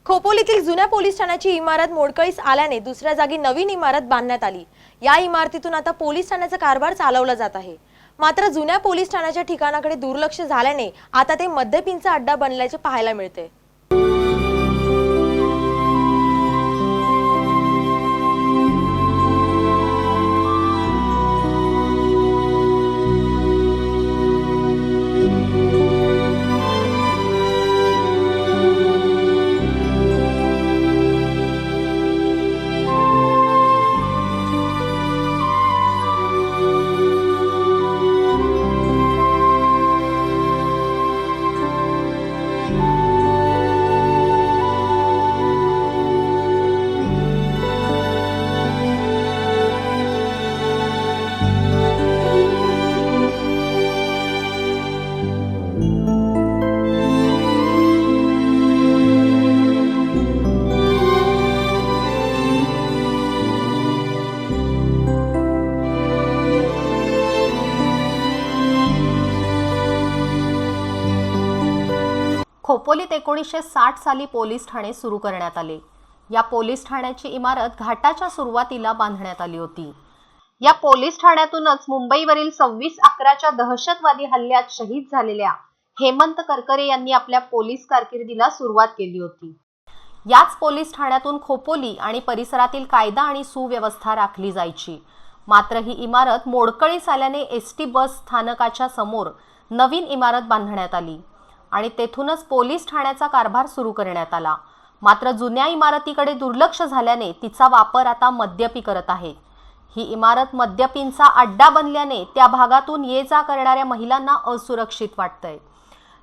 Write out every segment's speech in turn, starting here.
खोपोलीतील जुन्या पोलीस ठाण्याची इमारत मोडकळीस आल्याने दुसऱ्या जागी नवीन इमारत बांधण्यात आली। या इमारतीतून आता पोलीस ठाण्याचा कारभार चालवला जात आहे। मात्र जुन्या पोलीस ठाण्याच्या ठिकाणाकडे दुर्लक्ष झाल्याने आता ते मद्यपींचा अड्डा बनल्याचे पाहायला मिळते। खोपोलीत 1960 साली पोलीस ठाणे सुरू करण्यात आले। या पोलीस ठाण्याची इमारत घाटाच्या सुरुवातीला बांधण्यात आली होती। या पोलीस ठाण्यातूनच मुंबईवरील 26/11च्या दहशतवादी हल्ल्यात शहीद झालेल्या हेमंत करकरे यांनी आपल्या पोलीस कारकिर्दीला सुरुवात केली होती। याच पोलीस ठाण्यातून खोपोली आणि परिसरातील कायदा आणि सुव्यवस्था राखली जायची। मात्र ही इमारत मोडकळीस आल्याने एसटी बस स्थानकाच्या समोर नवीन इमारत बांधण्यात आली आणि तेथूनच पोलीस ठाण्याचा कारभार सुरू करण्यात आला। मात्र जुन्या इमारतीकडे दुर्लक्ष झाल्याने तिचा वापर आता मद्यपी करत आहेत। ही इमारत मद्यपींचा अड्डा बनल्याने त्या भागातून ये जा करणाऱ्या महिलांना असुरक्षित वाटतंय।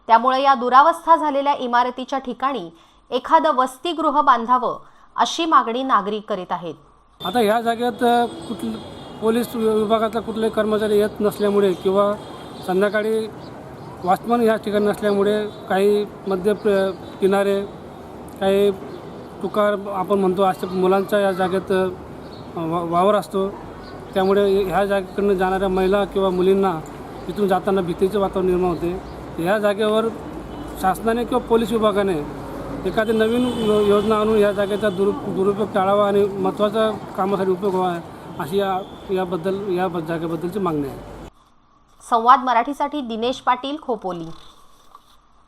त्यामुळे या दुरावस्था झालेल्या इमारतीच्या ठिकाणी एखादं वसतिगृह बांधावं अशी मागणी नागरिक करीत आहेत। आता या जागेत पोलीस विभागातला कुठले कर्मचारी येत नसल्यामुळे किंवा संध्याकाळी वॉचमन या ठिकाणी नसल्यामुळे काही मद्य किनारे काही तुकार आपण म्हणतो अशा मुलांचा या जागेत वावर असतो। त्यामुळे ह्या जागेकडून जाणाऱ्या महिला किंवा मुलींना इथून जाताना भीतीचे वातावरण निर्माण होते। या जागेवर शासनाने किंवा पोलीस विभागाने एखादी नवीन योजना आणून या जागेचा दुरुपयोग टाळावा आणि महत्त्वाच्या कामासाठी उपयोग व्हावा अशी या जागेबद्दलची मागणी आहे। संवाद मराठीसाठी दिनेश पाटील, खोपोली।